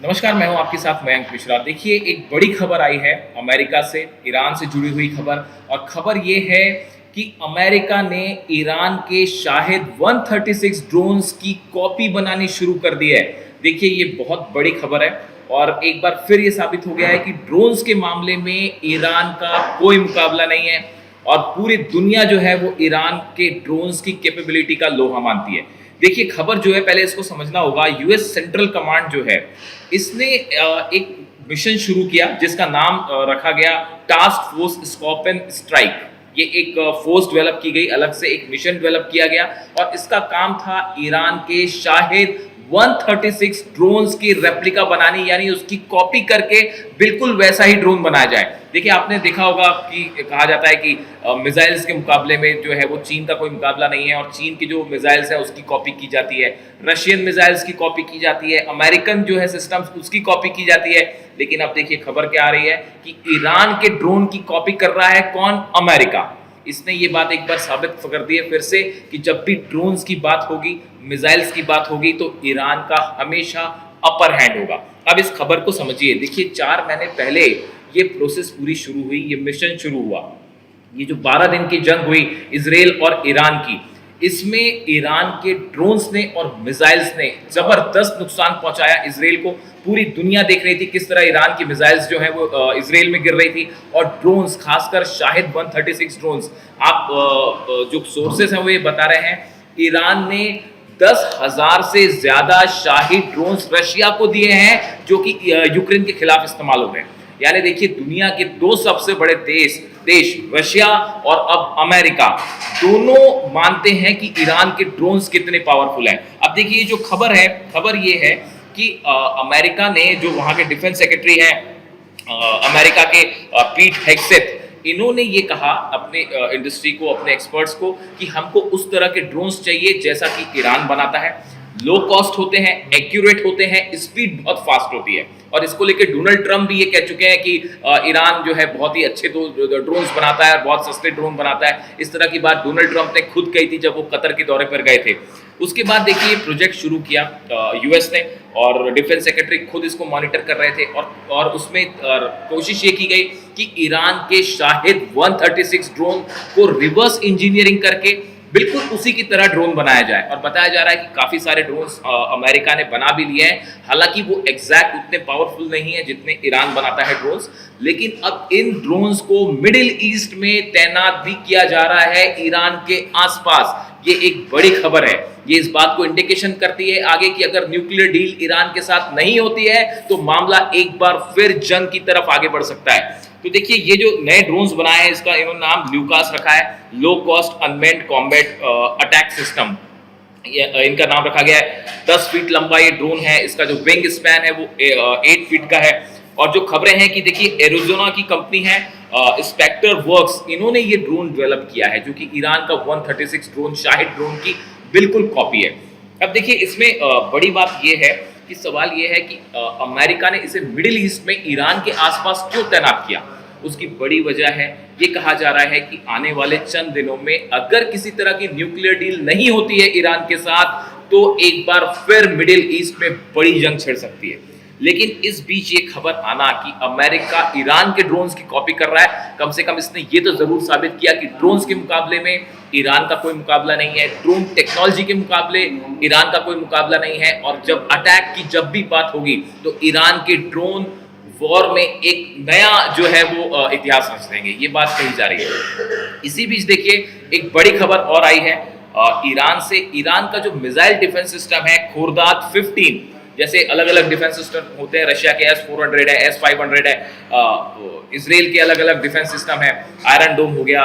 नमस्कार, मैं हूं आपके साथ मयंक मिश्रा। देखिए, एक बड़ी खबर आई है अमेरिका से, ईरान से जुड़ी हुई खबर। और खबर ये है कि अमेरिका ने ईरान के शाहिद 136 ड्रोन्स की कॉपी बनानी शुरू कर दी है। देखिए, ये बहुत बड़ी खबर है और एक बार फिर ये साबित हो गया है कि ड्रोन्स के मामले में ईरान का कोई मुकाबला नहीं है और पूरी दुनिया जो है वो ईरान के ड्रोन्स की कैपेबिलिटी का लोहा मानती है। देखिए, खबर जो है, पहले इसको समझना होगा। यूएस सेंट्रल कमांड जो है, इसने एक मिशन शुरू किया जिसका नाम रखा गया टास्क फोर्स स्कॉर्पियन स्ट्राइक। ये एक फोर्स डेवलप की गई, अलग से एक मिशन डेवलप किया गया और इसका काम था ईरान के शाहिद 136 ड्रोन्स की रेप्लिका बनानी, यानी उसकी कॉपी करके बिल्कुल वैसा ही ड्रोन बनाया जाए। देखिए, आपने देखा होगा कि कहा जाता है कि मिसाइल्स के मुकाबले में जो है वो चीन का कोई मुकाबला नहीं है और चीन की जो मिसाइल्स है उसकी कॉपी की जाती है, रशियन मिसाइल्स की कॉपी की जाती है, अमेरिकन जो है सिस्टम्स उसकी कॉपी की जाती है। लेकिन अब देखिए, खबर क्या आ रही है कि ईरान के ड्रोन की कॉपी कर रहा है कौन? अमेरिका। इसने ये बात एक बार साबित कर दी है फिर से कि जब भी ड्रोन्स की बात होगी, मिसाइल्स की बात होगी, तो ईरान का हमेशा अपर हैंड होगा। अब इस खबर को समझिए। देखिए, 4 महीने पहले ये प्रोसेस पूरी शुरू हुई, ये मिशन शुरू हुआ। ये जो 12 दिन की जंग हुई इजराइल और ईरान की, इसमें ईरान के ड्रोन्स ने और मिसाइल्स ने जबरदस्त नुकसान पहुंचाया इजराइल को। पूरी दुनिया देख रही थी किस तरह ईरान की मिसाइल्स जो है वो इजराइल में गिर रही थी और ड्रोन्स, खासकर शाहिद 136 ड्रोन्स। आप जो सोर्सेस हैं वो ये बता रहे हैं, ईरान ने 10,000 से ज्यादा शाहिद ड्रोन्स रशिया को दिए हैं जो कि यूक्रेन के खिलाफ इस्तेमाल हो रहे हैं। यानी देखिए, दुनिया के 2 सबसे बड़े देश रशिया और अब अमेरिका, दोनों मानते हैं कि ईरान के ड्रोन्स कितने पावरफुल हैं। अब देखिए, जो खबर है, खबर ये है कि अमेरिका ने, जो वहां के डिफेंस सेक्रेटरी हैं अमेरिका के, पीट हेग्सेथ, इन्होंने ये कहा अपने इंडस्ट्री को, अपने एक्सपर्ट्स को, कि हमको उस तरह के ड्रोन्स चाहिए जैसा कि ईरान बनाता है। लो कॉस्ट होते हैं, एक्यूरेट होते हैं, स्पीड बहुत फास्ट होती है। और इसको लेकर डोनाल्ड ट्रंप भी ये कह चुके हैं कि ईरान जो है बहुत ही अच्छे ड्रोन्स बनाता है, बहुत सस्ते ड्रोन बनाता है। इस तरह की बात डोनाल्ड ट्रंप ने खुद कही थी जब वो कतर के दौरे पर गए थे। उसके बाद देखिए, प्रोजेक्ट शुरू किया यूएस ने और डिफेंस सेक्रेटरी खुद इसको मॉनिटर कर रहे थे और उसमें कोशिश ये की गई कि ईरान के शाहिद 136 ड्रोन को रिवर्स इंजीनियरिंग करके बिल्कुल उसी की तरह ड्रोन बनाया जाए। और बताया जा रहा है कि काफी सारे ड्रोन्स अमेरिका ने बना भी लिए हैं। हालांकि वो एग्जैक्ट उतने पावरफुल नहीं है जितने ईरान बनाता है ड्रोन्स, लेकिन अब इन ड्रोन्स को मिडिल ईस्ट में तैनात भी किया जा रहा है, ईरान के आसपास। ये एक बड़ी खबर है। ये इस बात को इंडिकेशन करती है आगे कि अगर न्यूक्लियर डील ईरान के साथ नहीं होती है तो मामला एक बार फिर जंग की तरफ आगे बढ़ सकता है। तो देखिए, ये जो नए ड्रोन्स बनाए हैं, इसका इन्होंने नाम ल्यूकास रखा है, low cost unmanned combat attack system. इनका नाम रखा गया है। 10 फीट लंबा ये ड्रोन है। इसका जो विंग स्पैन है वो 8 फीट का है। और जो खबरें हैं कि देखिए, एरिज़ोना की कंपनी है स्पेक्टर वर्क्स, इन्होंने ये ड्रोन डेवलप किया है जो कि ईरान का 136 ड्रोन, शाहिद ड्रोन की बिल्कुल कॉपी है। अब देखिए, इसमें बड़ी बात ये है कि सवाल ये है कि अमेरिका ने इसे मिडिल ईस्ट में ईरान के आसपास क्यों तैनात किया। उसकी बड़ी वजह है, ये कहा जा रहा है कि आने वाले चंद दिनों में अगर किसी तरह की न्यूक्लियर डील नहीं होती है ईरान के साथ, तो एक बार फिर मिडिल ईस्ट में बड़ी जंग छिड़ सकती है। लेकिन इस बीच ये खबर आना कि अमेरिका ईरान के ड्रोन्स की कॉपी कर रहा है, कम से कम इसने ये तो जरूर साबित किया कि ड्रोन्स के मुकाबले में ईरान का कोई मुकाबला नहीं है, ड्रोन टेक्नोलॉजी के मुकाबले ईरान का कोई मुकाबला नहीं है। और जब अटैक की जब भी बात होगी तो ईरान के ड्रोन वॉर में एक नया जो है वो इतिहास रच देंगे, ये बात कही जा रही है। इसी बीच देखिए, एक बड़ी खबर और आई है ईरान से। ईरान का जो मिसाइल डिफेंस सिस्टम है खोर्दात 15, जैसे अलग अलग डिफेंस सिस्टम होते हैं, रशिया के S-400 है, S-500 है, इसराइल के अलग अलग डिफेंस सिस्टम है, आयरन डोम हो गया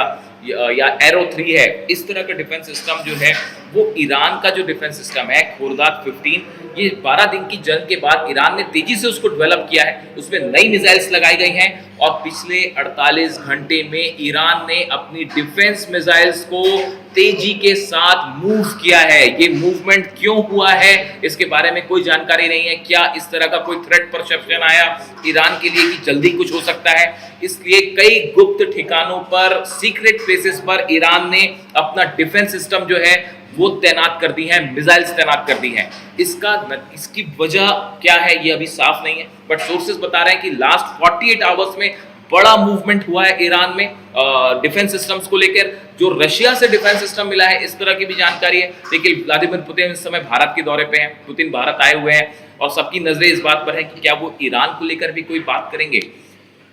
या एरो 3 है। इस तरह का डिफेंस सिस्टम जो है वो ईरान का जो डिफेंस सिस्टम है खोर्दात 15, ये 12 दिन की जंग के बाद ईरान ने तेजी से उसको डेवलप किया है। उसमें नई मिसाइल्स लगाई गई हैं और पिछले 48 घंटे में ईरान ने अपनी डिफेंस मिसाइल्स को तेजी के साथ मूव किया है। ये मूवमेंट क्यों हुआ है इसके बारे में कोई जानकारी नहीं है। क्या इस तरह का कोई थ्रेट परसेप्शन आया ईरान के लिए कि जल्दी कुछ हो सकता है, इसलिए कई गुप्त ठिकानों पर, सीक्रेट प्लेसेस पर ईरान ने अपना डिफेंस सिस्टम जो है वो तैनात कर दी हैं, मिसाइल्स तैनात कर दी हैं। इसकी वजह क्या है ये अभी साफ नहीं है, बट सोर्सेज बता रहे हैं कि लास्ट 48 आवर्स में बड़ा मूवमेंट हुआ है ईरान में डिफेंस सिस्टम्स को लेकर। जो रशिया से डिफेंस सिस्टम मिला है इस तरह की भी जानकारी है। देखिए व्लादिमीर पुतिन इस समय भारत के दौरे पे हैं, पुतिन भारत आए हुए हैं और सबकी नजरें इस बात पर है कि क्या वो ईरान को लेकर भी कोई बात करेंगे।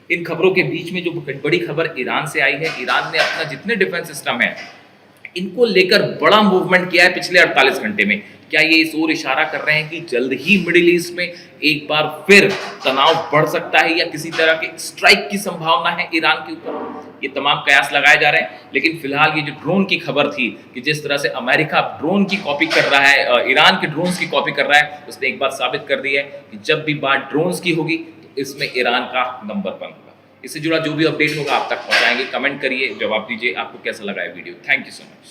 इन खबरों के बीच में जो बड़ी खबर ईरान से आई है, ईरान ने अपना जितने डिफेंस सिस्टम है इनको लेकर बड़ा मूवमेंट किया है पिछले 48 घंटे में। क्या ये इस ओर इशारा कर रहे हैं कि जल्द ही मिडिल ईस्ट में एक बार फिर तनाव बढ़ सकता है या किसी तरह के स्ट्राइक की संभावना है ईरान के ऊपर? ये तमाम कयास लगाए जा रहे हैं। लेकिन फिलहाल ये जो ड्रोन की खबर थी कि जिस तरह से अमेरिका ड्रोन की कॉपी कर रहा है, ईरान के ड्रोन्स की कॉपी कर रहा है, उसने एक बात साबित कर दी है कि जब भी बात ड्रोन्स की होगी तो इसमें ईरान का नंबर 1 होगा। इससे जुड़ा जो भी अपडेट होगा आप तक पहुंचाएंगे। कमेंट करिए, जवाब दीजिए, आपको कैसा लगा है video. Thank you so much.